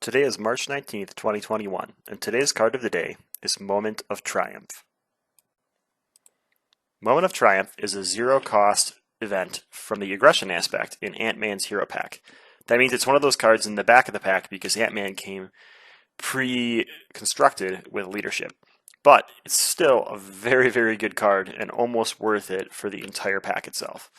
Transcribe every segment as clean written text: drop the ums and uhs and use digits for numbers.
Today is March 19th, 2021, and today's card of the day is Moment of Triumph. Moment of Triumph is a zero-cost event from the aggression aspect in Ant-Man's Hero Pack. That means it's one of those cards in the back of the pack because Ant-Man came pre-constructed with leadership. But it's still a very, very good card and almost worth it for the entire pack itself.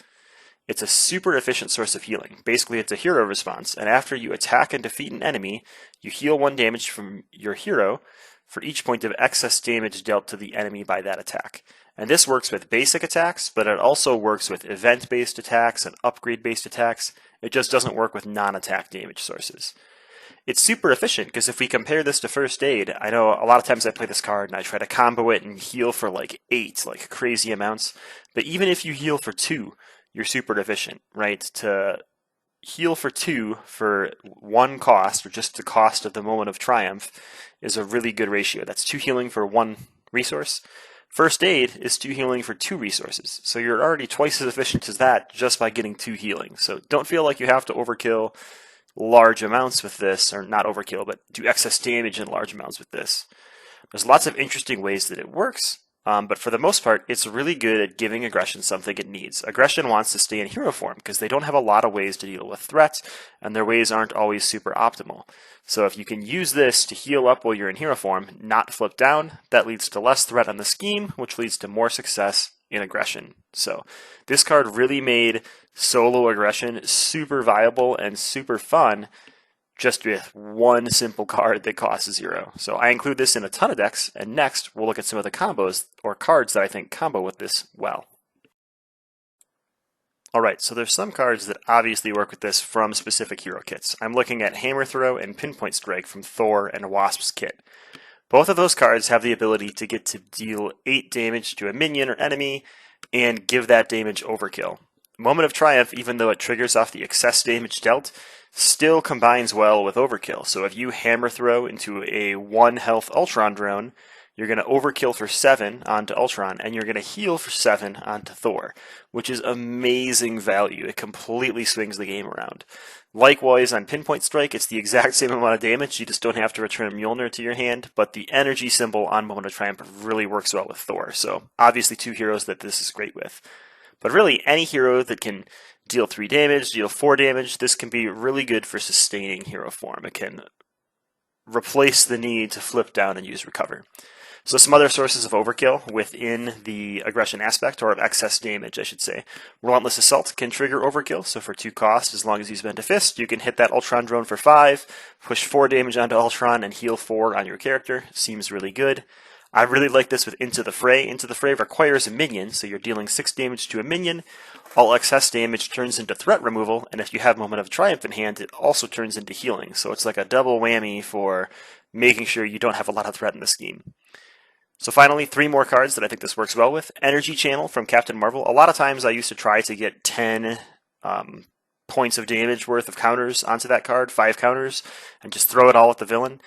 It's a super efficient source of healing. Basically, it's a hero response, and after you attack and defeat an enemy, you heal 1 damage from your hero for each point of excess damage dealt to the enemy by that attack. And this works with basic attacks, but it also works with event-based attacks and upgrade-based attacks. It just doesn't work with non-attack damage sources. It's super efficient because if we compare this to First Aid, I know a lot of times I play this card and I try to combo it and heal for like 8, like crazy amounts. But even if you heal for 2, you're super efficient, right? To heal for 2 for 1 cost, or just the cost of the Moment of Triumph, is a really good ratio. That's 2 healing for 1 resource. First Aid is 2 healing for 2 resources. So you're already twice as efficient as that just by getting 2 healing. So don't feel like you have to overkill large amounts with this, or not overkill, but do excess damage in large amounts with this. There's lots of interesting ways that it works. But for the most part, it's really good at giving aggression something it needs. Aggression wants to stay in hero form because they don't have a lot of ways to deal with threats, and their ways aren't always super optimal. So if you can use this to heal up while you're in hero form, not flip down, that leads to less threat on the scheme, which leads to more success in aggression. So this card really made solo aggression super viable and super fun, just with 1 simple card that costs 0. So I include this in a ton of decks, and next we'll look at some of the combos or cards that I think combo with this well. Alright, so there's some cards that obviously work with this from specific hero kits. I'm looking at Hammer Throw and Pinpoint Strike from Thor and Wasp's kit. Both of those cards have the ability to get to deal 8 damage to a minion or enemy and give that damage overkill. Moment of Triumph, even though it triggers off the excess damage dealt, still combines well with overkill. So if you Hammer Throw into a 1 health Ultron drone, you're going to overkill for 7 onto Ultron, and you're going to heal for 7 onto Thor, which is amazing value. It completely swings the game around. Likewise, on Pinpoint Strike, it's the exact same amount of damage. You just don't have to return Mjolnir to your hand, but the energy symbol on Moment of Triumph really works well with Thor. So obviously 2 heroes that this is great with. But really, any hero that can deal 3 damage, deal 4 damage, this can be really good for sustaining hero form. It can replace the need to flip down and use recover. So some other sources of overkill within the aggression aspect, or of excess damage, I should say. Relentless Assault can trigger overkill, so for 2 costs, as long as you spend a fist, you can hit that Ultron drone for 5, push 4 damage onto Ultron, and heal 4 on your character. Seems really good. I really like this with Into the Fray. Into the Fray requires a minion, so you're dealing 6 damage to a minion. All excess damage turns into threat removal, and if you have Moment of Triumph in hand, it also turns into healing. So it's like a double whammy for making sure you don't have a lot of threat in the scheme. So finally, 3 more cards that I think this works well with. Energy Channel from Captain Marvel. A lot of times I used to try to get 10 points of damage worth of counters onto that card, 5 counters, and just throw it all at the villain.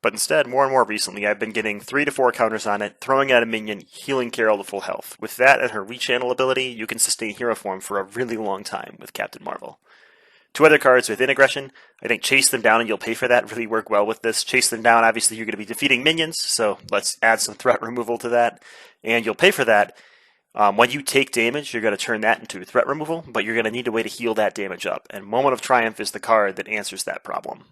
But instead, more and more recently, I've been getting 3 to 4 counters on it, throwing at a minion, healing Carol to full health. With that and her rechannel ability, you can sustain hero form for a really long time with Captain Marvel. 2 other cards within aggression. I think Chase Them Down and You'll Pay for That really work well with this. Chase Them Down, obviously you're going to be defeating minions, so let's add some threat removal to that. And You'll Pay for That. When you take damage, you're going to turn that into threat removal, but you're going to need a way to heal that damage up. And Moment of Triumph is the card that answers that problem.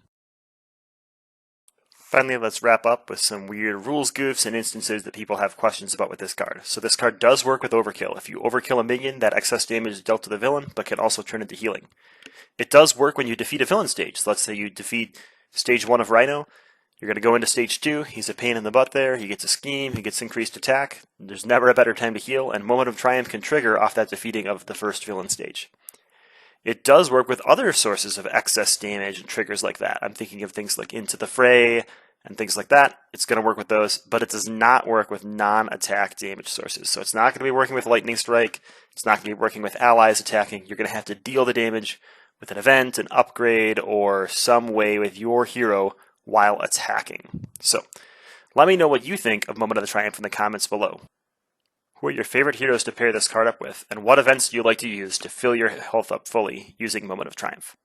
Finally, let's wrap up with some weird rules goofs and instances that people have questions about with this card. So this card does work with overkill. If you overkill a minion, that excess damage is dealt to the villain, but can also turn into healing. It does work when you defeat a villain stage. So let's say you defeat stage 1 of Rhino. You're going to go into stage 2. He's a pain in the butt there. He gets a scheme. He gets increased attack. There's never a better time to heal, and Moment of Triumph can trigger off that defeating of the first villain stage. It does work with other sources of excess damage and triggers like that. I'm thinking of things like Into the Fray and things like that. It's going to work with those, but it does not work with non-attack damage sources. So it's not going to be working with Lightning Strike. It's not going to be working with allies attacking. You're going to have to deal the damage with an event, an upgrade, or some way with your hero while attacking. So let me know what you think of Moment of the Triumph in the comments below. Who are your favorite heroes to pair this card up with, and what events do you like to use to fill your health up fully using Moment of Triumph?